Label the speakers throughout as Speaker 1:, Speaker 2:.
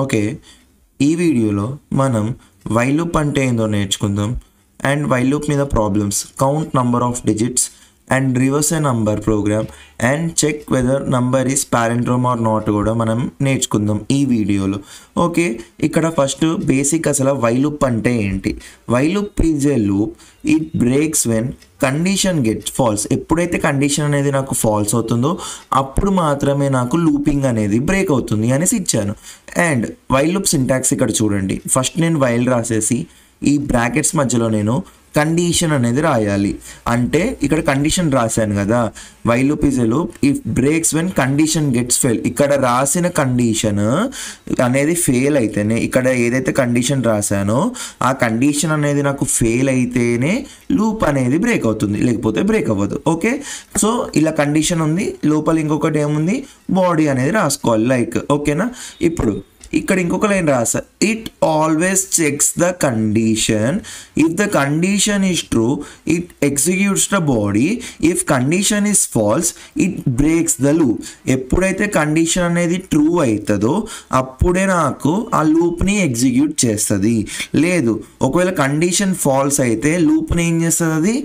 Speaker 1: Okay, ఈ వీడియోలో మనం వైల్ లూప్ అంటే ఏందో నేర్చుకుందాం. అండ్ వైల్ లూప్ మీద problems, count number of digits and reverse a number program and check whether number is palindrome or not కూడా మనం నేర్చుకుందాం ఈ వీడియోలో. ఓకే, ఇక్కడ ఫస్ట్ బేసిక్ అసలు వైల్ లూప్ అంటే ఏంటి. While loop is a loop, it breaks when condition gets false. ఎప్పుడైతే కండిషన్ అనేది నాకు ఫాల్స్ అవుతుందో అప్పుడు మాత్రమే నాకు లూపింగ్ అనేది బ్రేక్ అవుతుంది అనేసి ఇచ్చాను. అండ్ వైల్ లూప్ సింటాక్స్ ఇక్కడ చూడండి. ఫస్ట్ నేను వైల్ రాసేసి ఈ బ్రాకెట్స్ మధ్యలో నేను కండిషన్ అనేది రాయాలి. అంటే ఇక్కడ కండిషన్ రాశాను కదా, while loop is a loop if breaks when condition gets fail. ఇక్కడ రాసిన కండిషన్ అనేది ఫెయిల్ అయితేనే, ఇక్కడ ఏదైతే కండిషన్ రాశానో ఆ కండిషన్ అనేది నాకు ఫెయిల్ అయితేనే లూప్ అనేది బ్రేక్ అవుతుంది, లేకపోతే బ్రేక్ అవ్వదు. ఓకే, సో ఇలా కండిషన్ ఉంది, లోపల ఇంకొకటి ఏముంది, బాడీ అనేది రాసుకోవాలి లైక్. ఓకేనా, ఇప్పుడు ఇక్కడ ఇంకొక లైన్ రాసా, it always checks the condition, if the condition is true it executes the body, if condition is false it breaks the loop. ఎప్పుడైతే కండిషన్ అనేది ట్రూ అవుతుందో అప్పుడే నాకు ఆ లూప్ని ఎగ్జిక్యూట్ చేస్తుంది. లేదు, ఒకవేళ కండిషన్ ఫాల్స్ అయితే లూప్ని ఏం చేస్తుంది, అది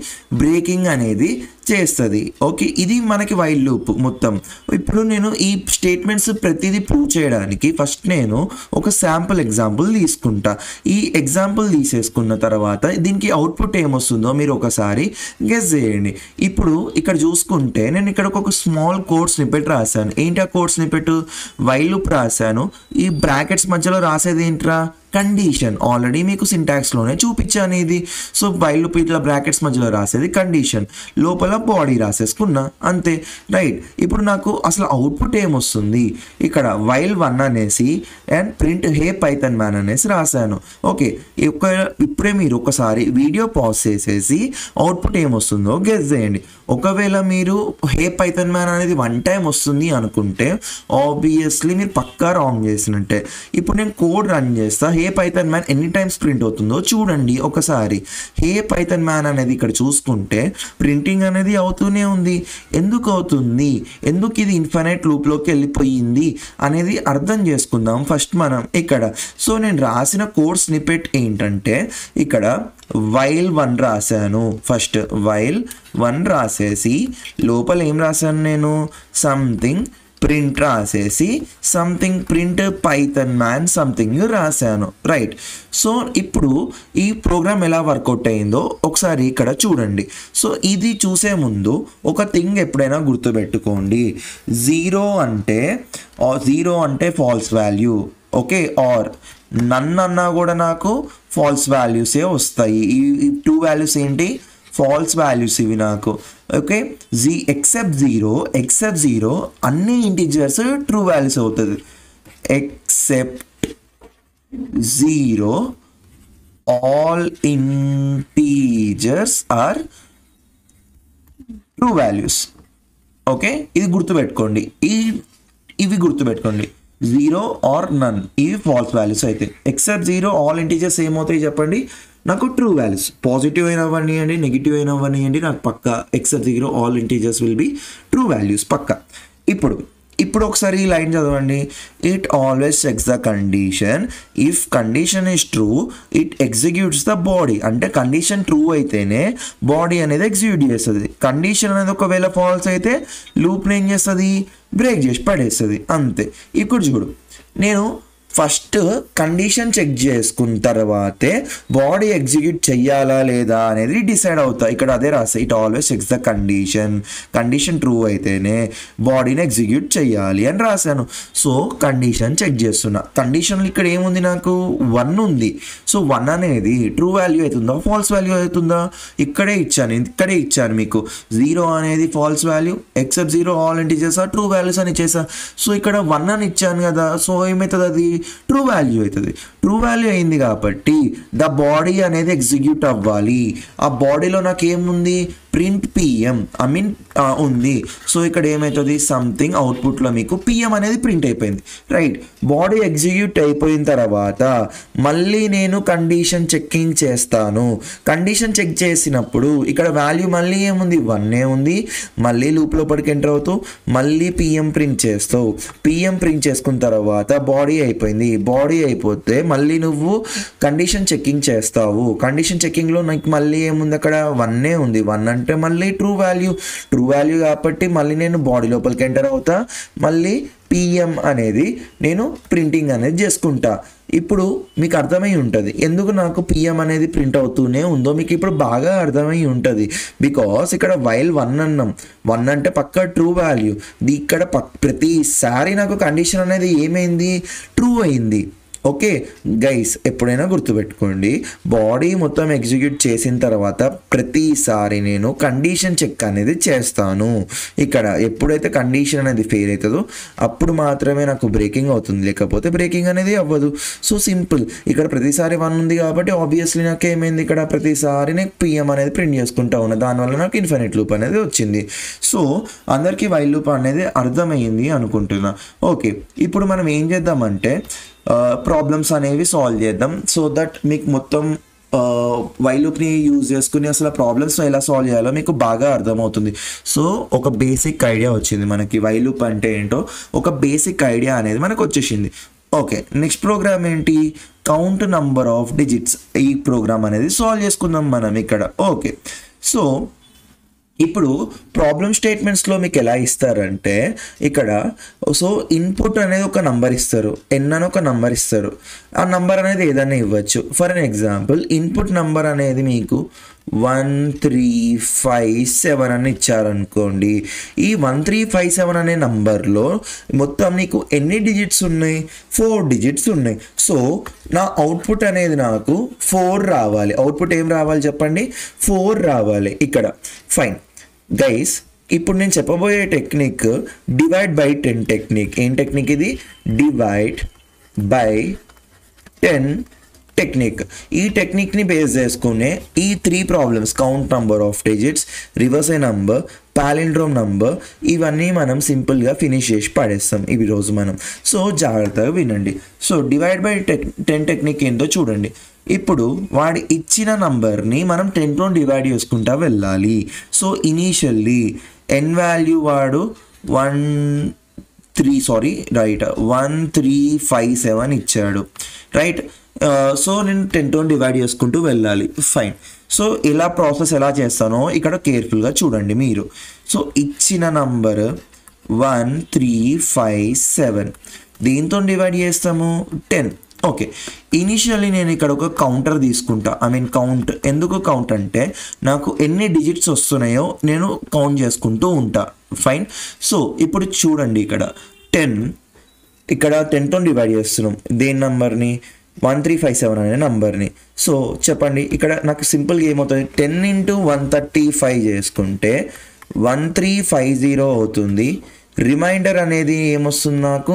Speaker 1: బ్రేకింగ్ అనేది చేస్తుంది. ఓకే, ఇది మనకి వైల్ లూప్ మొత్తం. ఇప్పుడు నేను ఈ స్టేట్మెంట్స్ ప్రతిదీ ప్రూవ్ చేయడానికి ఫస్ట్ నేను ఒక శాంపుల్ ఎగ్జాంపుల్ తీసుకుంటా. ఈ ఎగ్జాంపుల్ తీసేసుకున్న తర్వాత దీనికి అవుట్పుట్ ఏమొస్తుందో మీరు ఒకసారి గెస్ చేయండి. ఇప్పుడు ఇక్కడ చూసుకుంటే నేను ఇక్కడ ఒక స్మాల్ కోడ్ స్నిపెట్ రాశాను. ఏంటి ఆ కోడ్ స్నిపెట్, వైల్ లూప్ రాశాను. ఈ బ్రాకెట్స్ మధ్యలో రాసేది ఏంట్రా, కండిషన్. ఆల్రెడీ మీకు సింటాక్స్లోనే చూపించాను ఇది. సో వైల్ లూప్ ఇట్లా బ్రాకెట్స్ మధ్యలో రాసేది కండిషన్, లోపల బాడీ రాసేసుకున్నా, అంతే. రైట్, ఇప్పుడు నాకు అసలు అవుట్పుట్ ఏమొస్తుంది, ఇక్కడ వైల్ 1 అనేసి and print hey Python man అనేసి రాశాను. ఓకే, ఇప్పుడే మీరు ఒకసారి వీడియో పాజ్ చేసేసి అవుట్పుట్ ఏమొస్తుందో గెస్ చేయండి. ఒకవేళ మీరు హే పైథాన్ మ్యాన్ అనేది 1 టైం వస్తుంది అనుకుంటే ఆబ్వియస్లీ మీరు పక్కా రాంగ్ చేసినట్టే. ఇప్పుడు నేను కోడ్ రన్ చేస్తా, హే పైథాన్ మ్యాన్ ఎన్ని టైమ్స్ ప్రింట్ అవుతుందో చూడండి ఒకసారి. హే పైథాన్ మ్యాన్ అనేది ఇక్కడ చూసుకుంటే ప్రింటింగ్ అనేది అవుతూనే ఉంది. ఎందుకు అవుతుంది, ఎందుకు ఇది ఇన్ఫైనైట్ లూప్లోకి వెళ్ళిపోయింది అనేది అర్థం చేసుకుందాం ఫస్ట్ మనం ఇక్కడ. సో నేను రాసిన కోడ్ స్నిపెట్ ఏంటంటే ఇక్కడ వైల్ 1 రాశాను. ఫస్ట్ వైల్ 1 రాసేసి లోపల ఏం రాశాను నేను, సంథింగ్ ప్రింట్ రాసేసి something print Python man something రాశాను. రైట్, సో ఇప్పుడు ఈ ప్రోగ్రామ్ ఎలా వర్కౌట్ అయిందో ఒకసారి ఇక్కడ చూడండి. సో ఇది చూసే ముందు ఒక థింగ్ ఎప్పుడైనా గుర్తుపెట్టుకోండి, జీరో అంటే ఫాల్స్ వాల్యూ. ఓకే, ఆర్ నన్ అన్నా కూడా నాకు ఫాల్స్ వాల్యూసే వస్తాయి. ఈ 2 వాల్యూస్ ఏంటి, ఫాల్స్ వాల్యూస్ ఇవి నాకు. ఓకే, ఎక్సెప్ట్ జీరో అన్ని ఇంటిజర్స్ ట్రూ వాల్యూస్ అవుతుంది. Except zero all integers are true values. Okay, ఇది గుర్తుపెట్టుకోండి, ఇవి గుర్తుపెట్టుకోండి. జీరో ఆర్ నన్ ఇవి ఫాల్స్ వాల్యూస్ అయితే. ఎక్సెప్ట్ జీరో ఆల్ ఇంటీజర్స్ ఏమవుతాయి చెప్పండి, నాకు ట్రూ వాల్యూస్. పాజిటివ్ అయినా అవ్వనియండి, నెగిటివ్ అయినా అవ్వనియండి, నాకు పక్క except zero all integers will be true values పక్క. ఇప్పుడు ఒకసారి ఈ లైన్ చదవండి, it always checks the condition if condition is true it executes the body. అంటే కండిషన్ ట్రూ అయితేనే బాడీ అనేది ఎగ్జిక్యూట్ చేస్తుంది. కండిషన్ అనేది ఒకవేళ ఫాల్స్ అయితే లూప్ని ఏం చేస్తుంది, బ్రేక్ చేసి పడేస్తుంది, అంతే. ఇప్పుడు చూడు, నేను ఫస్ట్ కండిషన్ చెక్ చేసుకున్న తర్వాతే బాడీ ఎగ్జిక్యూట్ చెయ్యాలా లేదా అనేది డిసైడ్ అవుతా. ఇక్కడ అదే రాస్తా, it always checks the condition true అయితేనే బాడీని ఎగ్జిక్యూట్ చెయ్యాలి అని రాశాను. సో కండిషన్ చెక్ చేస్తున్నా. కండిషన్లో ఇక్కడ ఏముంది, నాకు 1 ఉంది. సో 1 అనేది ట్రూ వాల్యూ అవుతుందా, ఫాల్స్ వాల్యూ అవుతుందా, ఇక్కడే ఇచ్చాను మీకు. 0 అనేది false value, except zero all integers are true values అని ఇచ్చేసా. సో ఇక్కడ 1 అని ఇచ్చాను కదా, సో ఏమవుతుంది, అది ట్రూ వాల్యూ అవుతుంది. ట్రూ వాల్యూ అయింది కాబట్టి ద బాడీ అనేది ఎగ్జిక్యూట్ అవ్వాలి. ఆ బాడీలో నాకు ఏముంది, ప్రింట్ పిఎం ఉంది. సో ఇక్కడ ఏమవుతుంది, సంథింగ్ అవుట్పుట్లో మీకు పిఎం అనేది ప్రింట్ అయిపోయింది, రైట్. బాడీ ఎగ్జిక్యూట్ అయిపోయిన తర్వాత మళ్ళీ నేను కండిషన్ చెక్కింగ్ చేస్తాను. కండిషన్ చెక్ చేసినప్పుడు ఇక్కడ వాల్యూ మళ్ళీ ఏముంది, 1 ఉంది. మళ్ళీ లూప్ లోపలికి ఎంటర్ అవుతూ మళ్ళీ పిఎం ప్రింట్ చేస్తావు. పిఎం ప్రింట్ చేసుకున్న తర్వాత బాడీ అయిపోయింది. బాడీ అయిపోతే మళ్ళీ నువ్వు కండిషన్ చెక్కింగ్ చేస్తావు. కండిషన్ చెక్కింగ్లో నాకు మళ్ళీ ఏముంది, అక్కడ 1 ఉంది. 1 అంటే మళ్ళీ ట్రూ వాల్యూ కాబట్టి మళ్ళీ నేను బాడీ లోపలికి ఎంటర్ అవుతా. మళ్ళీ పిఎం అనేది నేను ప్రింటింగ్ అనేది చేసుకుంటా. ఇప్పుడు మీకు అర్థమై ఉంటుంది ఎందుకు నాకు పిఎం అనేది ప్రింట్ అవుతూనే ఉందో. మీకు ఇప్పుడు బాగా అర్థమై ఉంటుంది. బికాస్ ఇక్కడ వైల్ 1 అన్నాం. 1 అంటే పక్క ట్రూ వాల్యూ. ఇక్కడ ప్రతిసారి నాకు కండిషన్ అనేది ఏమైంది, ట్రూ అయింది. ఓకే గైస్, ఎప్పుడైనా గుర్తుపెట్టుకోండి, బాడీ మొత్తం ఎగ్జిక్యూట్ చేసిన తర్వాత ప్రతిసారి నేను కండిషన్ చెక్ అనేది చేస్తాను. ఇక్కడ ఎప్పుడైతే కండిషన్ అనేది ఫెయిల్ అవుతుందో అప్పుడు మాత్రమే నాకు బ్రేకింగ్ అవుతుంది, లేకపోతే బ్రేకింగ్ అనేది అవ్వదు. So simple. ఇక్కడ ప్రతిసారి 1 ఉంది కాబట్టి ఆబ్వియస్లీ నాకు ఏమైంది, ఇక్కడ ప్రతిసారి నేను పిఎం అనేది ప్రింట్ చేసుకుంటా ఉన్నా. దానివల్ల నాకు ఇన్ఫినిట్ లూప్ అనేది వచ్చింది. సో అందరికీ వైల్ లూప్ అనేది అర్థమైంది అనుకుంటున్నా. ఓకే, ఇప్పుడు మనం ఏం చేద్దామంటే ప్రాబ్లమ్స్ అనేవి సాల్వ్ చేద్దాం. సో దట్ మీకు మొత్తం వైల్ లూప్ని యూజ్ చేసుకుని అసలు ప్రాబ్లమ్స్ ఎలా సాల్వ్ చేయాలో మీకు బాగా అర్థమవుతుంది. సో ఒక బేసిక్ ఐడియా వచ్చింది మనకి, వైల్ లూప్ అంటే ఏంటో ఒక బేసిక్ ఐడియా అనేది మనకు వచ్చేసింది. ఓకే, నెక్స్ట్ ప్రోగ్రామ్ ఏంటి, కౌంట్ నంబర్ ఆఫ్ డిజిట్స్. ఈ ప్రోగ్రామ్ అనేది సాల్వ్ చేసుకుందాం మనం ఇక్కడ. ఓకే, సో ఇప్పుడు ప్రాబ్లమ్ స్టేట్మెంట్స్లో మీకు ఎలా ఇస్తారంటే ఇక్కడ సో ఇన్పుట్ అనేది ఒక నంబర్ ఇస్తారు, ఎన్ అని ఒక నంబర్ ఇస్తారు. ఆ నంబర్ అనేది ఏదైనా ఇవ్వచ్చు. For an example input number అనేది మీకు 1357 అని ఇచ్చారనుకోండి. ఈ 1357 అనే నంబర్లో మొత్తం నీకు ఎన్ని డిజిట్స్ ఉన్నాయి, 4 డిజిట్స్ ఉన్నాయి. సో నా అవుట్పుట్ అనేది నాకు 4 రావాలి. అవుట్పుట్ ఏం రావాలి చెప్పండి, 4 రావాలి ఇక్కడ. ఫైన్ గైస్, ఇప్పుడు నేను చెప్పబోయే టెక్నిక్ డివైడ్ బై 10 టెక్నిక్. ఏం టెక్నిక్ ఇది, డివైడ్ బై 10 టెక్నిక్. ఈ టెక్నిక్ని బేస్ చేసుకునే ఈ 3 problems, count number of digits, reverse a number, palindrome number, ఇవన్నీ మనం సింపుల్గా ఫినిష్ చేసి పడేస్తాం ఈ రోజు మనం. సో జాగ్రత్తగా వినండి. సో డివైడ్ బై 10 టెక్నిక్ ఏంటో చూడండి. ఇప్పుడు వాడి ఇచ్చిన నంబర్ని మనం 10తో డివైడ్ చేసుకుంటా వెళ్ళాలి. సో ఇనీషియల్లీ ఎన్ వాల్యూ వాడు 1357 ఇచ్చాడు, రైట్. సో నేను 10తో డివైడ్ చేసుకుంటూ వెళ్ళాలి. ఫైన్. సో ఇలా ప్రాసెస్ ఎలా చేస్తానో ఇక్కడ కేర్ఫుల్గా చూడండి మీరు. సో ఇచ్చిన నంబర్ 1357 దీంతో డివైడ్ చేస్తాము 10. ఓకే, ఇనిషియల్లీ నేను ఇక్కడ ఒక కౌంటర్ తీసుకుంటా. కౌంట్. ఎందుకు కౌంట్ అంటే నాకు ఎన్ని డిజిట్స్ వస్తున్నాయో నేను కౌంట్ చేసుకుంటూ ఉంటా. ఫైన్. సో ఇప్పుడు చూడండి ఇక్కడ 10, ఇక్కడ 10తో డివైడ్ చేస్తున్నాం దేని నంబర్ని, 1357 అనే నంబర్ని. సో చెప్పండి ఇక్కడ నాకు సింపుల్గా ఏమవుతుంది, 10 × 135 చేసుకుంటే 1350 అవుతుంది. రిమైండర్ అనేది ఏమొస్తుంది, నాకు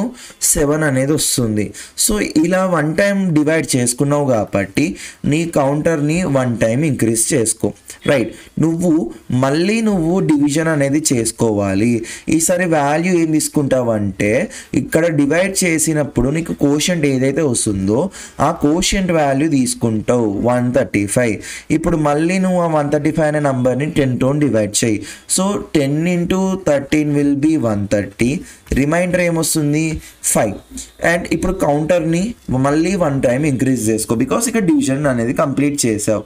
Speaker 1: 7 అనేది వస్తుంది. సో ఇలా 1 టైం డివైడ్ చేసుకున్నావు కాబట్టి నీ కౌంటర్ని 1 టైం ఇంక్రీజ్ చేసుకో, రైట్. మళ్ళీ నువ్వు డివిజన్ అనేది చేసుకోవాలి. ఈసారి వాల్యూ ఏం తీసుకుంటావంటే ఇక్కడ డివైడ్ చేసినప్పుడు నీకు కోషంట్ ఏదైతే వస్తుందో ఆ కోషంట్ వాల్యూ తీసుకుంటావు 135. ఇప్పుడు మళ్ళీ నువ్వు ఆ 135 అనే నంబర్ని 10తో డివైడ్ చేయి. So 10 × 13 will be 130. రిమైండర్ ఏమొస్తుంది 5. అండ్ ఇప్పుడు కౌంటర్ని మళ్ళీ 1 టైం ఇంక్రీజ్ చేసుకో, బికాస్ ఇక్కడ డివిజన్ అనేది కంప్లీట్ చేసావు.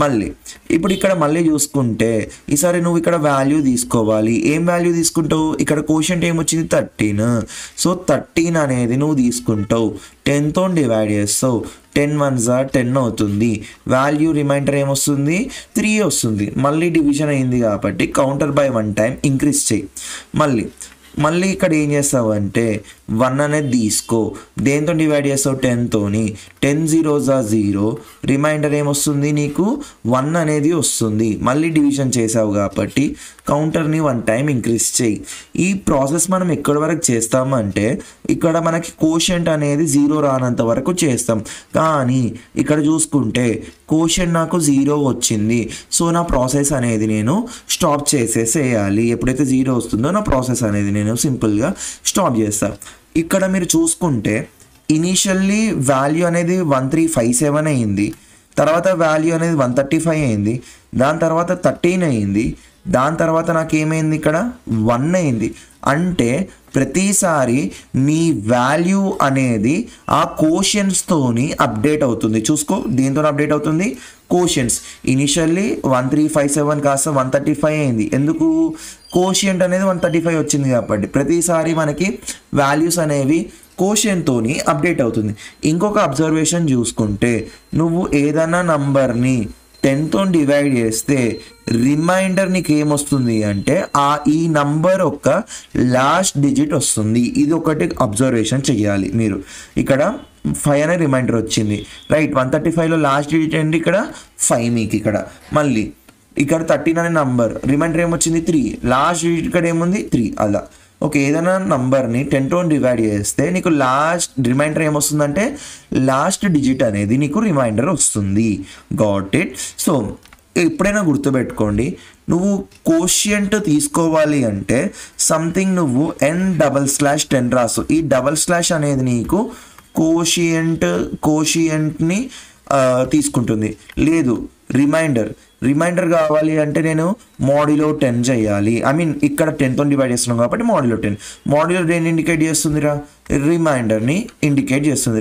Speaker 1: మళ్ళీ ఇప్పుడు ఇక్కడ మళ్ళీ చూసుకుంటే ఈసారి నువ్వు ఇక్కడ వాల్యూ తీసుకోవాలి. ఏం వాల్యూ తీసుకుంటావు, ఇక్కడ కోషంట్ ఏమొచ్చింది 13. సో 13 అనేది నువ్వు తీసుకుంటావు, 10తో డివైడ్ చేస్తావు. 10 1s are 10 అవుతుంది. వాల్యూ రిమైండర్ ఏమొస్తుంది 3 వస్తుంది. మళ్ళీ డివిజన్ అయింది కాబట్టి కౌంటర్ బై 1 టైం ఇంక్రీజ్ చేయి. మళ్ళీ ఇక్కడ ఏం చేస్తావు అంటే 1 అనేది తీసుకో, దేంతో డివైడ్ చేస్తావు 10తోని. 10 0s are 0. రిమైండర్ ఏమొస్తుంది నీకు 1 అనేది వస్తుంది. మళ్ళీ డివిజన్ చేసావు కాబట్టి కౌంటర్ని 1 టైం ఇంక్రీజ్ చేయి. ఈ ప్రాసెస్ మనం ఎక్కడి వరకు చేస్తామంటే ఇక్కడ మనకి కోషెంట్ అనేది 0 రానంత వరకు చేస్తాం. కానీ ఇక్కడ చూసుకుంటే కోషెంట్ నాకు 0 వచ్చింది. సో నా ప్రాసెస్ అనేది నేను స్టాప్ చేసేసేయాలి. ఎప్పుడైతే 0 వస్తుందో నా ప్రాసెస్ అనేది నేను సింపుల్గా స్టాప్ చేస్తాను. ఇక్కడ మీరు చూసుకుంటే ఇనీషియల్లీ వాల్యూ అనేది 1357 అయింది, తర్వాత వాల్యూ అనేది 135 అయింది, దాని తర్వాత 13 అయింది, దాని తర్వాత నాకు ఏమైంది ఇక్కడ 1 అయింది. అంటే ప్రతిసారి నీ వాల్యూ అనేది ఆ కోషెంట్స్తోని అప్డేట్ అవుతుంది. చూసుకో దేంతో అప్డేట్ అవుతుంది, కోషెంట్స్. ఇనిషియల్లీ 1357 కాస్త 135 అయింది. ఎందుకు, కోషియంట్ అనేది 135 వచ్చింది కాబట్టి ప్రతిసారి మనకి వాల్యూస్ అనేవి కోషియంట్తోని అప్డేట్ అవుతుంది. ఇంకొక అబ్జర్వేషన్ చూసుకుంటే నువ్వు ఏదైనా నంబర్ని 10తో డివైడ్ చేస్తే రిమైండర్ నీకు ఏమొస్తుంది అంటే ఈ నంబర్ యొక్క లాస్ట్ డిజిట్ వస్తుంది. ఇది ఒకటి అబ్జర్వేషన్ చేయాలి మీరు. ఇక్కడ 5 అనే రిమైండర్ వచ్చింది, రైట్. 135లో లాస్ట్ డిజిట్ ఏంటి, ఇక్కడ 5 మీకు ఇక్కడ. మళ్ళీ ఇక్కడ 13 అనే నంబర్ రిమైండర్ ఏమొచ్చింది 3, లాస్ట్ డిజిట్ ఇక్కడ ఏముంది 3. అలా ఓకే, ఏదైనా నంబర్ని 10తో డివైడ్ చేస్తే నీకు లాస్ట్ రిమైండర్ ఏమొస్తుందంటే లాస్ట్ డిజిట్ అనేది నీకు రిమైండర్ వస్తుంది. Got it. సో ఎప్పుడైనా గుర్తుపెట్టుకోండి, నువ్వు కోషియంట్ తీసుకోవాలి అంటే సంథింగ్ నువ్వు n/10 రాసు. ఈ // అనేది నీకు కోషియంట్ని తీసుకుంటుంది. లేదు రిమైండర్ కావాలి అంటే నేను మోడ్యులో 10 చేయాలి. ఐ మీన్ ఇక్కడ 10తో డివైడ్ చేస్తున్నాం కాబట్టి మోడ్యులో 10. మోడ్యులో 10 ఇండికేట్ చేస్తుందిరా, రిమైండర్ని ఇండికేట్ చేస్తుంది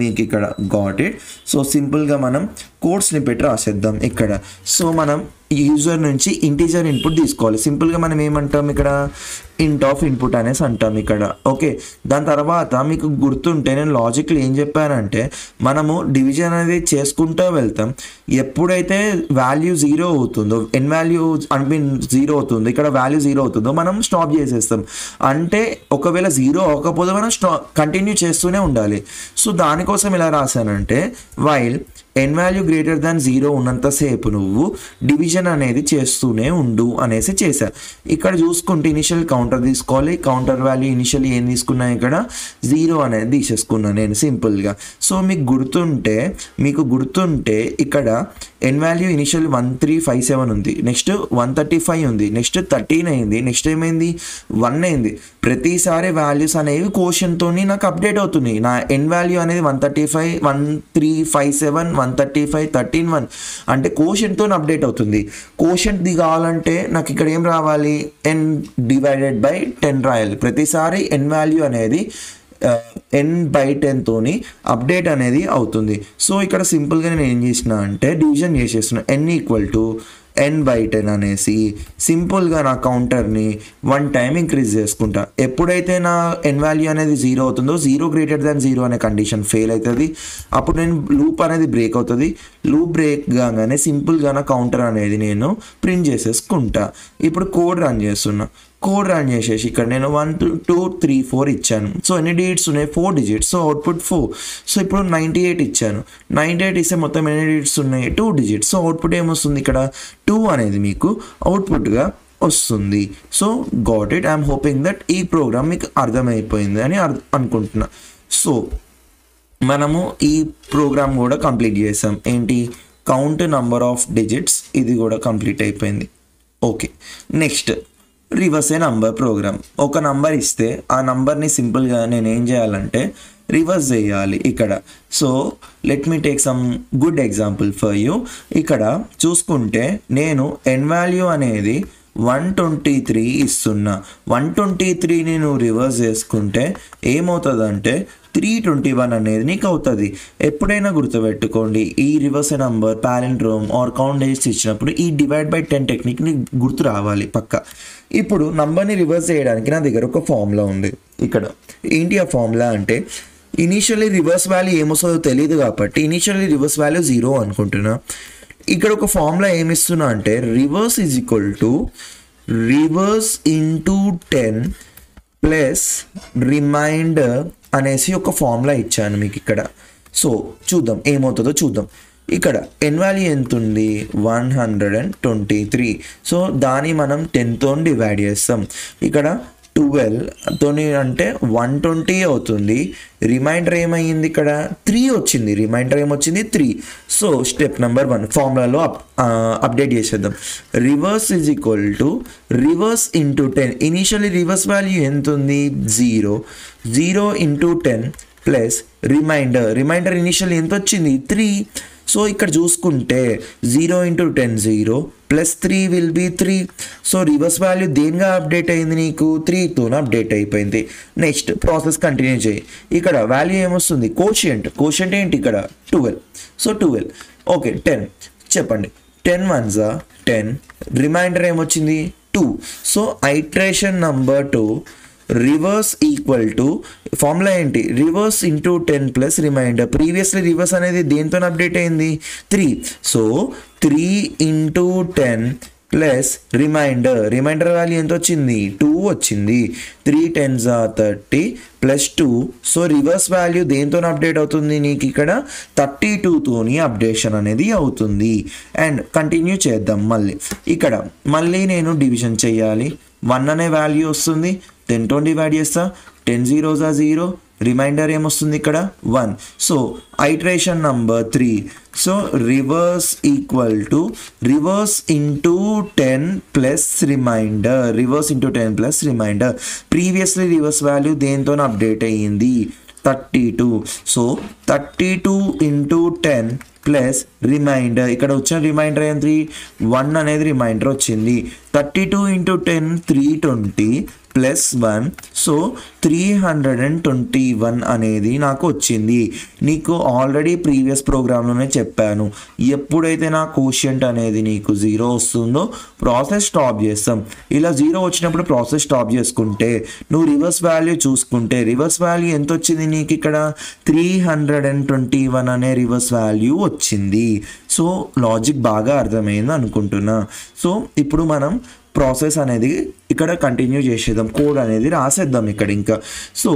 Speaker 1: మీకు ఇక్కడ. Got it. సో సింపుల్గా మనం కోడ్స్ని పెట్టి రాసేద్దాం ఇక్కడ. సో మనం యూజర్ నుంచి ఇంటీజర్ ఇన్పుట్ తీసుకోవాలి. సింపుల్గా మనం ఏమంటాం ఇక్కడ, ఇంట్ ఆఫ్ ఇన్పుట్ అనేసి అంటాం ఇక్కడ. ఓకే, దాని తర్వాత మీకు గుర్తుంటే నేను లాజిక్లో ఏం చెప్పానంటే మనము డివిజన్ అనేది చేసుకుంటూ వెళ్తాం. ఎప్పుడైతే వాల్యూ 0 అవుతుందో, వాల్యూ 0 అవుతుందో, ఇక్కడ వాల్యూ 0 అవుతుందో మనం స్టాప్ చేసేస్తాం. అంటే ఒకవేళ 0 అవ్వకపోతే మనం కంటిన్యూ చేస్తూనే ఉండాలి. సో దానికోసం ఎలా రాశానంటే వైల్ వాల్యూ గ్రేటర్ దాన్ 0 ఉన్నంతసేపు నువ్వు డివిజన్ అనేది చేస్తూనే ఉండు అనేసి చేశా. ఇక్కడ చూసుకుంటే ఇనిషియల్ కౌంటర్ తీసుకోవాలి. కౌంటర్ వాల్యూ ఇనిషియల్ ఏం తీసుకున్నా, ఇక్కడ 0 అనేది తీసేసుకున్నాను నేను సింపుల్గా. సో మీకు గుర్తుంటే ఇక్కడ వాల్యూ ఇనిషియల్ 1357 ఉంది, నెక్స్ట్ 135 ఉంది, నెక్స్ట్ 13 అయింది, నెక్స్ట్ ఏమైంది 1 అయింది. ప్రతిసారి వాల్యూస్ అనేవి కోషన్తో నాకు అప్డేట్ అవుతున్నాయి. నా వాల్యూ అనేది 135, 1357, 135, 13, 1 అంటే కోషన్తో అప్డేట్ అవుతుంది. కోషన్ది కావాలంటే నాకు ఇక్కడ ఏం రావాలి, n/10 రాయాలి. ప్రతిసారి వాల్యూ అనేది n/10 తోని అప్డేట్ అనేది అవుతుంది. సో ఇక్కడ సింపుల్గా నేను ఏం చేసిన అంటే డివిజన్ చేసేస్తున్నా. n/10 అనేసి సింపుల్గా నా కౌంటర్ని 1 టైం ఇంక్రీజ్ చేసుకుంటా. ఎప్పుడైతే నా వాల్యూ అనేది 0 అవుతుందో, 0 గ్రేటర్ దాన్ 0 అనే కండిషన్ ఫెయిల్ అవుతుంది. అప్పుడు నేను లూప్ అనేది బ్రేక్ అవుతుంది. లూప్ బ్రేక్ కాగానే సింపుల్గా నా కౌంటర్ అనేది నేను ప్రింట్ చేసేసుకుంటా. ఇప్పుడు కోడ్ రన్ చేసేసి ఇక్కడ నేను 1 2 3 4 ఇచ్చాను. సో ఎన్ని డిజిట్స్ ఉన్నాయి, 4 డిజిట్స్. So output 4. సో ఇప్పుడు 98 ఇచ్చాను. 98 ఇస్తే మొత్తం ఎన్ని డిజిట్స్ ఉన్నాయి, 2 డిజిట్స్. సో అవుట్పుట్ ఏమొస్తుంది ఇక్కడ 2 అనేది మీకు అవుట్పుట్గా వస్తుంది. So got it. I'm hoping that ఈ ప్రోగ్రామ్ మీకు అర్థమైపోయింది అని అనుకుంటున్నా. సో మనము ఈ ప్రోగ్రామ్ కూడా కంప్లీట్ చేసాం. ఏంటి, కౌంట్ నంబర్ ఆఫ్ డిజిట్స్, ఇది కూడా కంప్లీట్ అయిపోయింది. Okay, next reverse a number programme. ఒక నంబర్ ఇస్తే ఆ నంబర్ని సింపుల్గా నేను ఏం చేయాలంటే రివర్స్ చేయాలి ఇక్కడ. So let me take some good example for you. ఇక్కడ చూసుకుంటే నేను వాల్యూ అనేది 123 ఇస్తున్నా. 123ని నువ్వు రివర్స్ చేసుకుంటే ఏమవుతుందంటే 321 అనేది నీకు అవుతుంది. ఎప్పుడైనా గుర్తుపెట్టుకోండి, ఈ reverse number palindrome or count digits ఇచ్చినప్పుడు ఈ /10 టెక్నిక్ నీకు గుర్తు రావాలి పక్క. ఇప్పుడు నంబర్ని రివర్స్ చేయడానికి నా దగ్గర ఒక ఫార్ములా ఉంది. ఇక్కడ ఏంటి ఆ ఫార్ములా అంటే ఇనీషియల్లీ రివర్స్ వాల్యూ ఏమొస్తుందో తెలియదు కాబట్టి ఇనీషియల్లీ రివర్స్ వాల్యూ 0 అనుకుంటున్నా. ఇక్కడ ఒక ఫార్ములా ఏమిస్తున్నా అంటే రివర్స్ ఇంటూ 10 ప్లస్ రిమైండర్ అనేసి ఒక ఫార్ములా ఇచ్చాను మీకు ఇక్కడ. సో చూద్దాం ఏమవుతుందో చూద్దాం. ఇక్కడ n వాల్యూ ఎంత ఉంది 123. సో దాన్ని మనం 10తో డివైడ్ చేస్తాం. ఇక్కడ 12 తోని అంటే 120 అవుతుంది. రిమైండర్ ఏమైంది ఇక్కడ 3 వచ్చింది. రిమైండర్ ఏమొచ్చింది 3. సో స్టెప్ నెంబర్ 1 ఫార్ములాలో అప్డేట్ చేసేద్దాం. Reverse is equal to reverse into 10. Initially reverse value ఎంత ఉంది 0 ఇంటూ 10 ప్లస్ రిమైండర్ ఇనీషియల్ ఎంత వచ్చింది 3. సో ఇక్కడ చూసుకుంటే 0 into 10 0 plus 3 will be 3. So reverse value దేనిగా అప్డేట్ అయింది నీకు 3తో అప్డేట్ అయిపోయింది. నెక్స్ట్ ప్రాసెస్ కంటిన్యూ చేయి. ఇక్కడ వాల్యూ ఏమొస్తుంది కోషియంట్ ఏంటి ఇక్కడ 12. సో 12 ఓకే 10 చెప్పండి. 10 1s 10 రిమైండర్ ఏమొచ్చింది 2. So iteration number 2 reverse equal to formula ఏంటి reverse into 10 plus remainder. Previously reverse అనేది దేంతో అప్డేట్ అయింది 3. So 3 into 10 plus remainder value ఎంత వచ్చింది 2 వచ్చింది. 3 10s 30 plus 2. So reverse value దేంతో అప్డేట్ అవుతుంది నీకు ఇక్కడ 32తోని అప్డేషన్ అనేది అవుతుంది. అండ్ కంటిన్యూ చేద్దాం. ఇక్కడ మళ్ళీ నేను డివిజన్ చేయాలి. 1 అనే వాల్యూ వస్తుంది. 10తో డివైడ్ చేస్తా. 10 0s 0 రిమైండర్ ఏమొస్తుంది ఇక్కడ 1. So iteration number 3. So reverse equal to reverse into 10 plus remainder. Previously reverse value దేంతో అప్డేట్ అయ్యింది 32. So 32 into 10 plus reminder. ఇక్కడ వచ్చిన రిమైండర్ ఏంటి 1 అనేది రిమైండర్ వచ్చింది. 32 ఇంటూ 10 320 ప్లస్ 1. సో 321 అనేది నాకు వచ్చింది. నీకు ఆల్రెడీ ప్రీవియస్ ప్రోగ్రాంలోనే చెప్పాను, ఎప్పుడైతే నా కోషియంట్ అనేది నీకు 0 వస్తుందో ప్రాసెస్ స్టాప్ చేస్తాం. ఇలా 0 వచ్చినప్పుడు ప్రాసెస్ స్టాప్ చేసుకుంటే నువ్వు రివర్స్ వాల్యూ చూసుకుంటే రివర్స్ వాల్యూ ఎంత వచ్చింది నీకు ఇక్కడ 321 అనే రివర్స్ వాల్యూ వచ్చింది. సో లాజిక్ బాగా అర్థమైంది అనుకుంటున్నా. సో ఇప్పుడు మనం ప్రాసెస్ అనేది ఇక్కడ కంటిన్యూ చేసేద్దాం. కోడ్ అనేది రాసేద్దాం ఇక్కడ ఇంకా. సో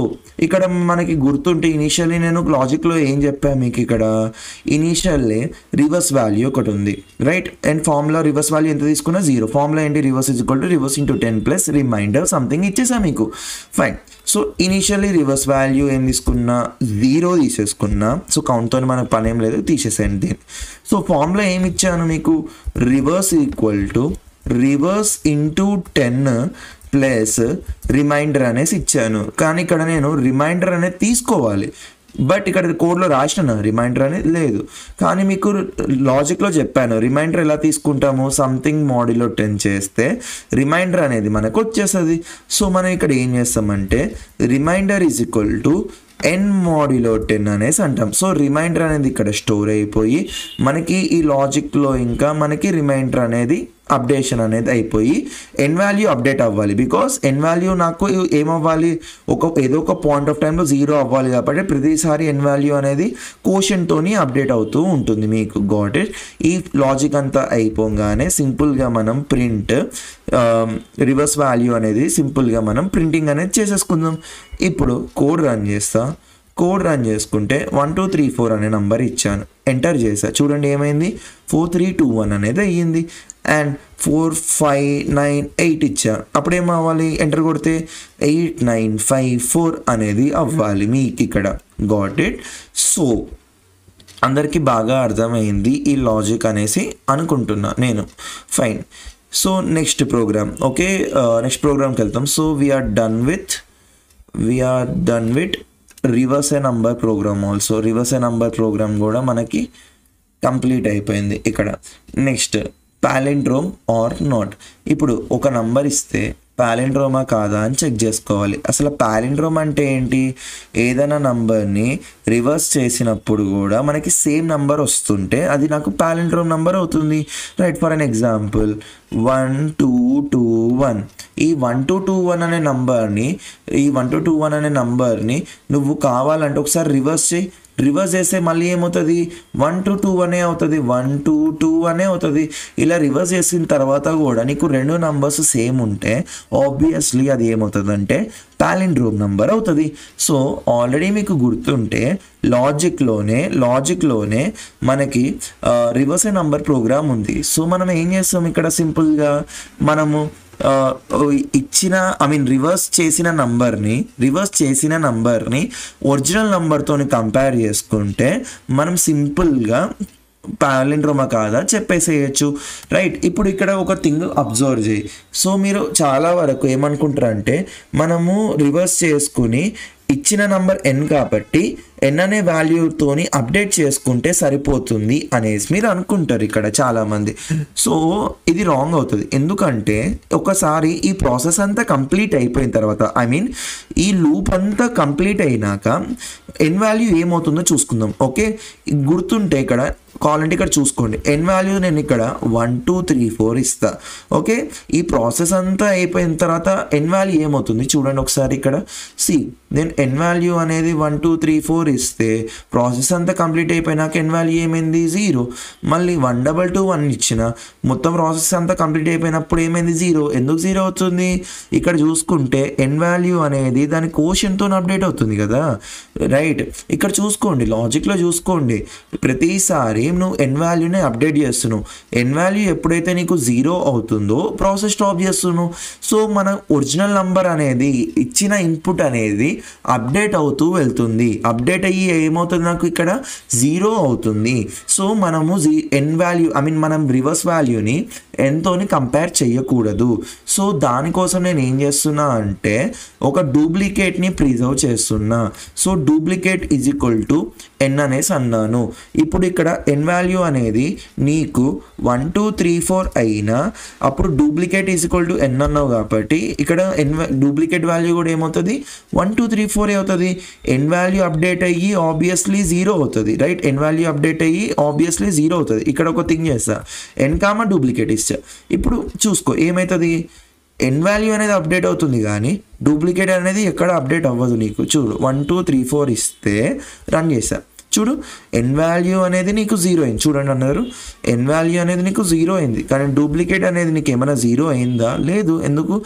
Speaker 1: ఇక్కడ మనకి గుర్తుంటే ఇనీషియల్లీ నేను లాజిక్లో ఏం చెప్పాను మీకు ఇక్కడ ఇనీషియల్లీ రివర్స్ వాల్యూ ఒకటి ఉంది right. And formula reverse value ఎంత తీసుకున్నా 0. ఫార్ములా ఏంటి reverse is equal to reverse into 10 plus remainder something ఇచ్చేసా మీకు fine. So initially reverse value ఏం తీసుకున్నా 0 తీసేసుకున్నా. సో కౌంట్తో మనకు పని ఏం లేదు, తీసేసేయండి దీన్ని. సో ఫార్ములా ఏమి ఇచ్చాను మీకు reverse equal to reverse into 10 plus reminder అనేసి ఇచ్చాను. కానీ ఇక్కడ నేను రిమైండర్ అనేది తీసుకోవాలి, బట్ ఇక్కడ కోడ్లో రాసిన రిమైండర్ అనేది లేదు. కానీ మీకు లాజిక్లో చెప్పాను రిమైండర్ ఎలా తీసుకుంటాము సంథింగ్ మోడ్యులో 10 చేస్తే రిమైండర్ అనేది మనకు వచ్చేస్తుంది. సో మనం ఇక్కడ ఏం చేస్తామంటే remainder is equal to n modulo 10 అనేసి అంటాం. సో రిమైండర్ అనేది ఇక్కడ స్టోర్ అయిపోయి మనకి ఈ లాజిక్లో ఇంకా మనకి రిమైండర్ అనేది అప్డేషన్ అనేది అయిపోయి n వాల్యూ అప్డేట్ అవ్వాలి. బికాస్ n వాల్యూ నాకు ఏమవ్వాలి ఏదో ఒక పాయింట్ ఆఫ్ టైంలో 0 అవ్వాలి. కాబట్టి ప్రతిసారి n వాల్యూ అనేది కోషన్తోని అప్డేట్ అవుతూ ఉంటుంది మీకు. Got it. ఈ లాజిక్ అంతా అయిపోగానే సింపుల్గా మనం ప్రింట్ రివర్స్ వాల్యూ అనేది సింపుల్గా మనం ప్రింటింగ్ అనేది చేసేసుకుందాం. ఇప్పుడు కోడ్ రన్ చేస్తా. కోడ్ రన్ చేసుకుంటే 1 2 3 4 అనే నంబర్ ఇచ్చాను, ఎంటర్ చేసా. చూడండి ఏమైంది 4321 అనేది అయ్యింది. అండ్ 4 5 9 8 ఇచ్చా. అప్పుడేం అవ్వాలి ఎంటర్ కొడితే 8954 అనేది అవ్వాలి మీకు ఇక్కడ. Got it. సో అందరికీ బాగా అర్థమైంది ఈ లాజిక్ అనేసి అనుకుంటున్నా నేను. Fine. So next program. Okay next ప్రోగ్రామ్కి వెళ్తాం. So we are done with reverse a number program. Also reverse a number program కూడా మనకి కంప్లీట్ అయిపోయింది ఇక్కడ. Next palindrome or not. ఇప్పుడు ఒక నంబర్ ఇస్తే పాలిండ్రోమా కాదా అని చెక్ చేసుకోవాలి. అసలు పాలిండ్రోమ్ అంటే ఏంటి? ఏదైనా నంబర్ని రివర్స్ చేసినప్పుడు కూడా మనకి సేమ్ నంబర్ వస్తుంటే అది నాకు పాలిండ్రోమ్ నంబర్ అవుతుంది రైట్. For an example 1 2 2 1. ఈ 1 2 2 1 అనే నంబర్ని నువ్వు కావాలంటే ఒకసారి రివర్స్ చేయి. రివర్స్ చేస్తే మళ్ళీ ఏమవుతుంది 1 2 2 1 అవుతుంది, 1 2 2 1 అవుతుంది. ఇలా రివర్స్ చేసిన తర్వాత కూడా నీకు రెండు నంబర్స్ సేమ్ ఉంటే ఆబ్వియస్లీ అది ఏమవుతుంది అంటే పాలిండ్రోమ్ నంబర్ అవుతుంది. సో ఆల్రెడీ మీకు గుర్తుంటే లాజిక్లోనే మనకి రివర్స్ ఏ నంబర్ ప్రోగ్రామ్ ఉంది. సో మనం ఏం చేస్తాం ఇక్కడ సింపుల్గా మనము రివర్స్ చేసిన నంబర్ని ఒరిజినల్ నంబర్తో కంపేర్ చేసుకుంటే మనం సింపుల్గా పాలిండ్రోమా కాదా చెప్పేసేయచ్చు, రైట్. ఇప్పుడు ఇక్కడ ఒక థింగ్ అబ్జర్వ్ చేయి. సో మీరు చాలా వరకు ఏమనుకుంటారంటే మనము రివర్స్ చేసుకుని ఇచ్చిన నంబర్ n కాబట్టి n అనే వాల్యూతోని అప్డేట్ చేసుకుంటే సరిపోతుంది అనేసి మీరు అనుకుంటారు ఇక్కడ చాలామంది. సో ఇది రాంగ్ అవుతుంది. ఎందుకంటే ఒకసారి ఈ ప్రాసెస్ అంతా కంప్లీట్ అయిపోయిన తర్వాత ఈ లూప్ అంతా కంప్లీట్ అయినాక n వాల్యూ ఏమవుతుందో చూసుకుందాం. ఓకే, గుర్తుంటే ఇక్కడ కావాలంటే ఇక్కడ చూసుకోండి, n వాల్యూ నేను ఇక్కడ 1 2 3 4 ఇస్తా. ఓకే, ఈ ప్రాసెస్ అంతా అయిపోయిన తర్వాత n వాల్యూ ఏమవుతుంది చూడండి ఒకసారి ఇక్కడ. నేను n వాల్యూ అనేది 1 2 3 4 ఇస్తే ప్రాసెస్ అంతా కంప్లీట్ అయిపోయినాక n వాల్యూ ఏమైంది 0. మళ్ళీ 1 2 2 1 ఇచ్చిన మొత్తం ప్రాసెస్ అంతా కంప్లీట్ అయిపోయినప్పుడు ఏమైంది 0. ఎందుకు 0 అవుతుంది? ఇక్కడ చూసుకుంటే n వాల్యూ అనేది దాని కోషన్తో అప్డేట్ అవుతుంది కదా, రైట్. ఇక్కడ చూసుకోండి, లాజిక్లో చూసుకోండి, ప్రతిసారి నువ్వు n వాల్యూనే అప్డేట్ చేస్తున్నావు. n వాల్యూ ఎప్పుడైతే నీకు 0 అవుతుందో ప్రాసెస్ స్టాప్ చేస్తున్నావు. సో మన ఒరిజినల్ నంబర్ అనేది ఇచ్చిన ఇన్పుట్ అనేది అప్డేట్ అవుతూ వెళ్తుంది. అప్డేట్ అయ్యి ఏమవుతుంది నాకు ఇక్కడ 0 అవుతుంది. సో మనము n వాల్యూ మనం రివర్స్ వాల్యూని nతోని కంపేర్ చేయకూడదు. సో దానికోసం నేను ఏం చేస్తున్నా అంటే ఒక డూప్లికేట్ని ప్రిజర్వ్ చేస్తున్నా. So duplicate is equal to n అనేసి అన్నాను. ఇప్పుడు ఇక్కడ n వాల్యూ అనేది నీకు 1 2 3 4 అయినా అప్పుడు duplicate is equal to n అన్నావు కాబట్టి ఇక్కడ డూప్లికేట్ వాల్యూ కూడా ఏమవుతుంది 1 2 3 4 అవుతుంది. n వాల్యూ అప్డేట్ అయ్యి ఆబ్వియస్లీ 0 అవుతుంది, రైట్. n వాల్యూ అప్డేట్ అయ్యి ఆబ్వియస్లీ 0 అవుతుంది. ఇక్కడ ఒక థింగ్ చేస్తా, n కామా డూప్లికేట్ ఇస్తా. ఇప్పుడు చూసుకో ఏమవుతుంది, n వాల్యూ అనేది అప్డేట్ అవుతుంది కానీ డూప్లికేట్ అనేది ఎక్కడ అప్డేట్ అవ్వదు నీకు. చూడు 1 2 3 4 ఇస్తే రన్ చేసా, చూడు n వాల్యూ అనేది నీకు 0 అయింది. చూడండి అన్నారు, n వాల్యూ అనేది నీకు 0 అయింది కానీ డూప్లికేట్ అనేది నీకు ఏమైనా 0 అయిందా? లేదు. ఎందుకు?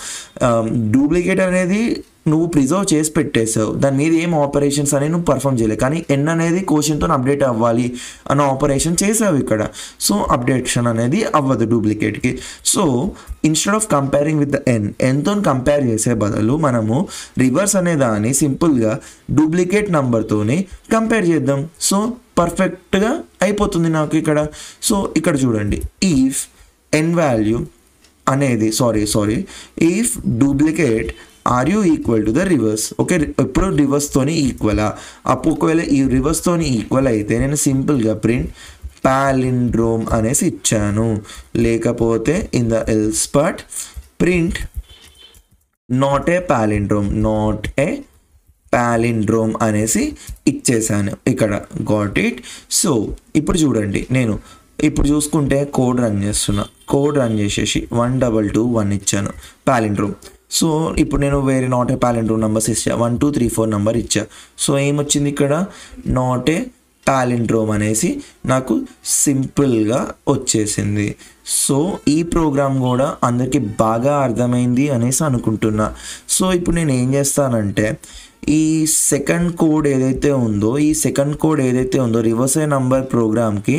Speaker 1: డూప్లికేట్ అనేది నువ్వు ప్రిజర్వ్ చేసి పెట్టేసావు, దాని మీద ఏం ఆపరేషన్స్ అనేది నువ్వు పర్ఫామ్ చేయలేవు. కానీ n అనేది కోషన్తో అప్డేట్ అవ్వాలి అన్న ఆపరేషన్ చేసావు ఇక్కడ. సో అప్డేషన్ అనేది అవ్వదు డూప్లికేట్కి. So instead of comparing with the nతో కంపేర్ చేసే బదులు మనము రివర్స్ అనే దాన్ని సింపుల్గా డూప్లికేట్ నెంబర్తోని కంపేర్ చేద్దాం. సో పర్ఫెక్ట్గా అయిపోతుంది నాకు ఇక్కడ. సో ఇక్కడ చూడండి, ఈఫ్ n వాల్యూ అనేది if duplicate are you equal to the reverse. Okay, ఇప్పుడు రివర్స్తోని ఈక్వలా? అప్పుడు ఒకవేళ ఈ రివర్స్తోని ఈక్వల్ అయితే నేను సింపుల్గా ప్రింట్ పాలిండ్రోమ్ అనేసి ఇచ్చాను. లేకపోతే in the else part print not a palindrome అనేసి ఇచ్చేసాను ఇక్కడ. Got it. సో ఇప్పుడు చూడండి, నేను ఇప్పుడు చూసుకుంటే కోడ్ రన్ చేసేసి 1 2 2 1 ఇచ్చాను పాలిండ్రోమ్. సో ఇప్పుడు నేను వేరే నాట్ ఏ పాలిండ్రోమ్ నెంబర్స్ ఇచ్చా, 1 2 3 4 నెంబర్ ఇచ్చా. సో ఏమొచ్చింది ఇక్కడ, నాట్ ఏ పాలిండ్రోమ్ అనేసి నాకు సింపుల్గా వచ్చేసింది. సో ఈ ప్రోగ్రామ్ కూడా అందరికీ బాగా అర్థమైంది అనేసి అనుకుంటున్నా. సో ఇప్పుడు నేను ఏం చేస్తానంటే ఈ సెకండ్ కోడ్ ఏదైతే ఉందో రివర్స్ ఏ నంబర్ ప్రోగ్రామ్కి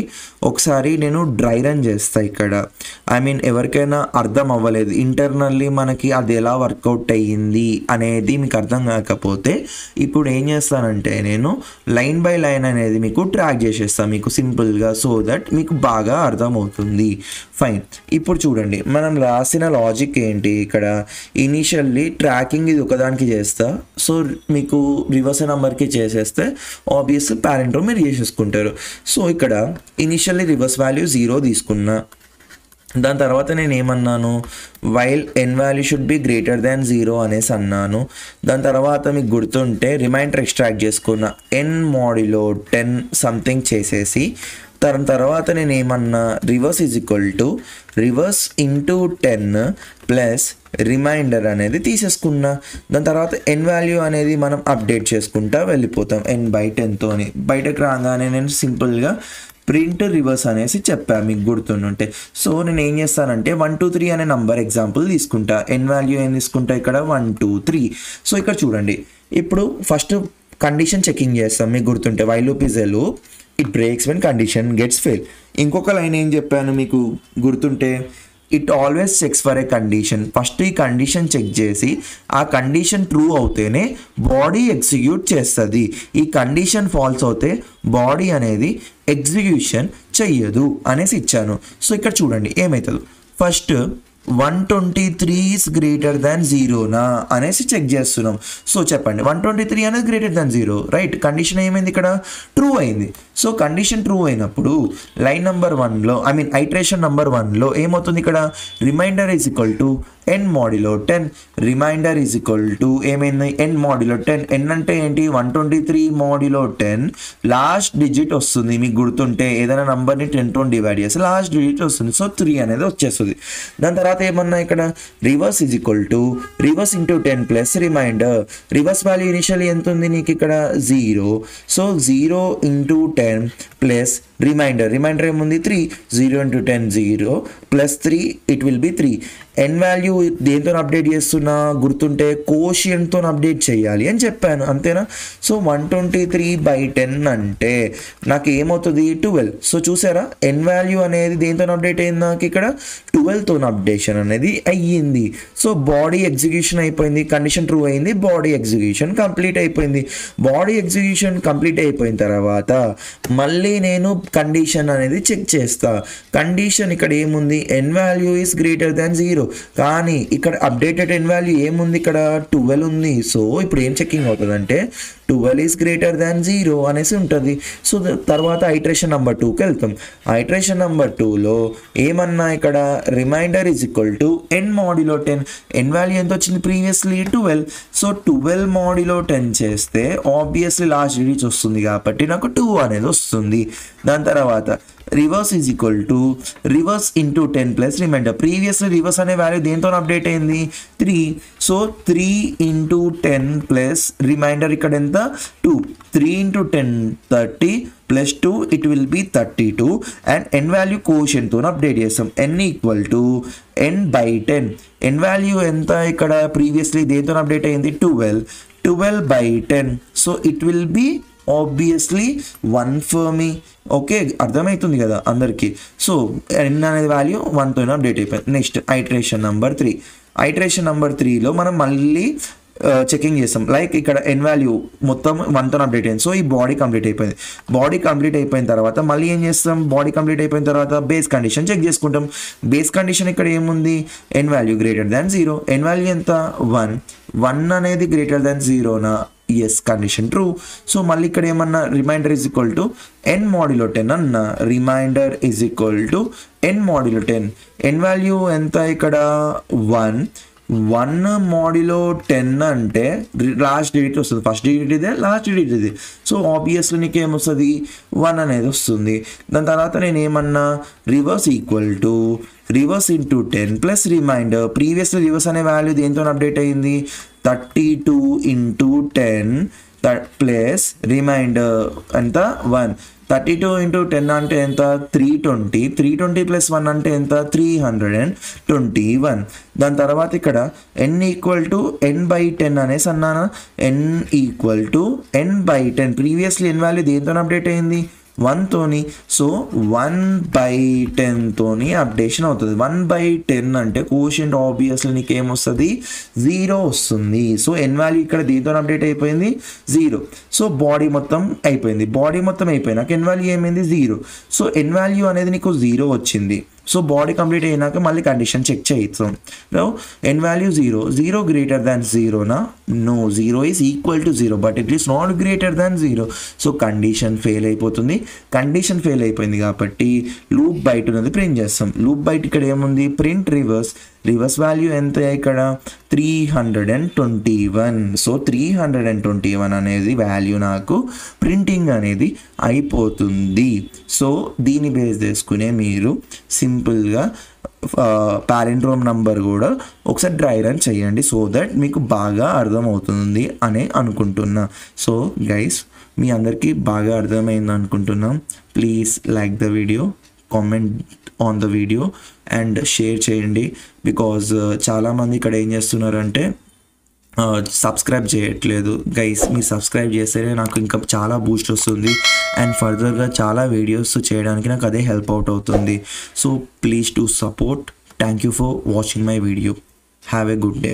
Speaker 1: ఒకసారి నేను డ్రై రన్ చేస్తా ఇక్కడ. ఎవరికైనా అర్థం అవ్వలేదు ఇంటర్నల్లీ మనకి అది ఎలా వర్కౌట్ అయ్యింది అనేది మీకు అర్థం కాకపోతే ఇప్పుడు ఏం చేస్తానంటే నేను లైన్ బై లైన్ అనేది మీకు ట్రాక్ చేసేస్తాను మీకు సింపుల్గా, సో దట్ మీకు బాగా అర్థమవుతుంది. ఫైన్. ఇప్పుడు చూడండి మనం రాసిన లాజిక్ ఏంటి ఇక్కడ. ఇనిషియల్లీ ట్రాకింగ్ ఇది ఒకదానికి చేస్తా. సో మీకు రివర్స్ నెంబర్కి చేసేస్తే ఆబ్వియస్ పాలిండ్రోమ్ మీరు చేసేసుకుంటారు. సో ఇక్కడ ఇనిషియల్లీ రివర్స్ వాల్యూ 0 తీసుకున్నా. దాని తర్వాత నేను ఏమన్నాను, while n value should be greater than 0 అనేసి అన్నాను. దాని తర్వాత మీకు గుర్తుంటే రిమైండర్ ఎక్స్ట్రాక్ట్ చేసుకున్న n మోడ్యులో 10 సంథింగ్ చేసేసి దాని తర్వాత నేను ఏమన్నా reverse is equal to reverse into 10 plus remainder అనేది తీసేసుకున్నా. దాని తర్వాత n వాల్యూ అనేది మనం అప్డేట్ చేసుకుంటా వెళ్ళిపోతాం n/10తోని. బయటకు రాగానే నేను సింపుల్గా ప్రింట్ రివర్స్ అనేసి చెప్పాను మీకు గుర్తుంటే. సో నేను ఏం చేస్తానంటే 1 2 3 అనే నంబర్ ఎగ్జాంపుల్ తీసుకుంటా. ఎన్ వాల్యూ ఏం తీసుకుంటా ఇక్కడ 1 2 3. సో ఇక్కడ చూడండి, ఇప్పుడు ఫస్ట్ కండిషన్ చెకింగ్ చేస్తాం. మీకు గుర్తుంటే while loop is a loop, it breaks when condition gets fail. ఇంకొక లైన్ ఏం చెప్పాను మీకు గుర్తుంటే, it always checks for a condition. First ఈ కండిషన్ చెక్ చేసి ఆ కండిషన్ ట్రూ అవుతేనే బాడీ ఎగ్జిక్యూట్ చేస్తుంది. ఈ కండిషన్ ఫాల్స్ అవుతే బాడీ అనేది ఎగ్జిక్యూషన్ చెయ్యదు అనేసి ఇచ్చాను. సో ఇక్కడ చూడండి ఏమవుతుంది. ఫస్ట్ 123 ఈజ్ గ్రేటర్ దాన్ 0నా అనేసి చెక్ చేస్తున్నాం. సో చెప్పండి 123 అనేది గ్రేటర్ దాన్ 0, రైట్? కండిషన్ ఏమైంది ఇక్కడ? ట్రూ అయింది. సో కండిషన్ ట్రూ అయినప్పుడు లైన్ నెంబర్ 1లో ఐటరేషన్ నెంబర్ 1లో ఏమవుతుంది ఇక్కడ? Remainder is equal to n modulo 10. Remainder is equal to ఏమైంది? n modulo 10. n అంటే ఏంటి? 123 మోడ్యులో 10 లాస్ట్ డిజిట్ వస్తుంది. మీకు గుర్తుంటే ఏదైనా నంబర్ని 10తో డివైడ్ చేస్తే లాస్ట్ డిజిట్ వస్తుంది. సో 3 అనేది వచ్చేస్తుంది. దాని తర్వాత ఏమన్నా ఇక్కడ reverse is equal to reverse into 10 plus remainder. Reverse value initially ఎంత ఉంది నీకు ఇక్కడ? 0. So 0 into 10 plus remainder. Remainder ఏముంది? 3. 0 into 10 0 plus 3 it will be 3. N value దేంతో అప్డేట్ చేస్తున్నా గుర్తుంటే? కోషియంట్తో అప్డేట్ చేయాలి అని చెప్పాను, అంతేనా? సో 123/10 అంటే నాకు ఏమవుతుంది? 12. సో చూసారా, ఎన్ వాల్యూ అనేది దేంతో అప్డేట్ అయింది? నాకు ఇక్కడ 12తో అప్డేషన్ అనేది అయ్యింది. సో బాడీ ఎగ్జిక్యూషన్ అయిపోయింది, కండిషన్ ట్రూ అయింది, బాడీ ఎగ్జిక్యూషన్ కంప్లీట్ అయిపోయింది. బాడీ ఎగ్జిక్యూషన్ కంప్లీట్ అయిపోయిన తర్వాత మళ్ళీ నేను కండిషన్ అనేది చెక్ చేస్తా. కండిషన్ ఇక్కడ ఏముంది? N value is greater than 0. కానీ ఇక్కడ అప్డేటెడ్ ఎన్ వాల్యూ ఏముంది? ఇక్కడ 12 ఉంది. సో ఇప్పుడు ఏం చెకింగ్ అవుతుంది అంటే 12 ఈస్ గ్రేటర్ దాన్ 0 అనేసి ఉంటుంది. సో తర్వాత ఐటరేషన్ నెంబర్ 2కి వెళ్తాం. ఐటరేషన్ నెంబర్ 2లో ఏమన్నా ఇక్కడ remainder is equal to n modulo 10. N value ఎంత వచ్చింది ప్రీవియస్లీ? 12. సో 12 మోడ్యులో 10 చేస్తే ఆబ్వియస్లీ లాస్ట్ డిజిట్ వస్తుంది కాబట్టి నాకు 2 అనేది వస్తుంది. దాని తర్వాత reverse is equal to reverse into 10 plus remainder. Previously reverse అనే వాల్యూ దేంతో అప్డేట్ అయింది? 3. సో 3 ఇంటూ 10 ప్లస్ రిమైండర్ ఇక్కడ ఎంత? 2. 3 into 10 30 plus 2 it will be 32. And n value కోషియంట్తో అప్డేట్ చేస్తాం. n equal to n/10. N value ఎంత ఇక్కడ? Previously దేంతో అప్డేట్ అయింది? 12. 12/10. So it will be obviously 1 for me. Okay, అర్థమవుతుంది కదా అందరికీ? సో n అనేది వాల్యూ 1తో అప్డేట్ అయిపోయింది. Next iteration number 3. Iteration number 3లో మనం మళ్ళీ చెకింగ్ చేస్తాం. లైక్ ఇక్కడ ఎన్ వాల్యూ మొత్తం 1తో అప్డేట్ అయింది. సో ఈ బాడీ కంప్లీట్ అయిపోయింది. బాడీ కంప్లీట్ అయిపోయిన తర్వాత మళ్ళీ ఏం చేస్తాం? బాడీ కంప్లీట్ అయిపోయిన తర్వాత బేస్ కండిషన్ చెక్ చేసుకుంటాం. బేస్ కండిషన్ ఇక్కడ ఏముంది? N value greater than 0. N value ఎంత? 1. 1 అనేది గ్రేటర్ దాన్ 0నా? Yes, condition true. సో మళ్ళీ ఇక్కడ ఏమన్నా remainder is equal to n modulo 10 అన్న. Remainder is equal to n modulo 10. N value ఎంత ఇక్కడ? 1. 1 మోడ్యులో 10 అంటే లాస్ట్ డిజిట్ వస్తుంది. ఫస్ట్ డిజిట్ ఇదే, లాస్ట్ డిజిట్ ఇది. సో ఆబ్వియస్లీ నీకు ఏమొస్తుంది? 1 అనేది వస్తుంది. దాని తర్వాత నేను ఏమన్నా reverse equal to reverse into 10 plus remainder. Previously reverse అనే వాల్యూ దేంతో అప్డేట్ అయింది? 32 ఇంటూ 10 ప్లస్ రిమైండర్ ఎంత? 1. 32 ఇంటూ 10 అంటే ఎంత? 320. 320 ప్లస్ 1 అంటే ఎంత? 321. దాని తర్వాత ఇక్కడ n ఈక్వల్ టు n/10 అనేసి అన్నానా? n equal to n/10. Previously n value దేంతో అప్డేట్ అయింది? 1తోని. సో 1/10తోని అప్డేషన్ అవుతుంది. 1/10 అంటే కోషియంట్ ఆబ్వియస్లీ నీకు ఏమొస్తుంది? 0 వస్తుంది. సో ఎన్ వాల్యూ ఇక్కడ దీంతో అప్డేట్ అయిపోయింది 0. సో బాడీ మొత్తం అయిపోయింది. బాడీ మొత్తం అయిపోయినాక ఎన్ వాల్యూ ఏమైంది? 0. సో ఎన్ వాల్యూ అనేది నీకు 0 వచ్చింది. సో బాడీ కంప్లీట్ అయినాక మళ్ళీ కండిషన్ చెక్ చేయిస్తాం. N value 0. 0 గ్రేటర్ దాన్ 0నా? No, 0 is equal to 0 but it is not greater than 0. So condition fail అయిపోతుంది. కండిషన్ ఫెయిల్ అయిపోయింది కాబట్టి లూప్ బైట్ అనేది ప్రింట్ చేస్తాం. లూప్ బైట్ ఇక్కడ ఏముంది? Print reverse. రివర్స్ వాల్యూ ఎంత ఇక్కడ? 321. సో 321 అనేది వాల్యూ నాకు ప్రింటింగ్ అనేది అయిపోతుంది. సో దీన్ని బేస్ చేసుకునే మీరు సింపుల్గా పాలిండ్రోమ్ నంబర్ కూడా ఒకసారి డ్రై రన్ చేయండి. సో దట్ మీకు బాగా అర్థమవుతుంది అని అనుకుంటున్నా. సో గైస్, మీ అందరికీ బాగా అర్థమైంది అనుకుంటున్నాం. Please like the video, comment on the video and share చేయండి. బికాజ్ చాలామంది ఇక్కడ ఏం చేస్తున్నారంటే సబ్స్క్రైబ్ చేయట్లేదు. గైస్, మీరు సబ్స్క్రైబ్ చేస్తేనే నాకు ఇంకా చాలా బూస్ట్ వస్తుంది అండ్ ఫర్దర్గా చాలా వీడియోస్ చేయడానికి నాకు అదే హెల్ప్ అవుట్ అవుతుంది. So please to support. Thank you for watching my video. Have a good day.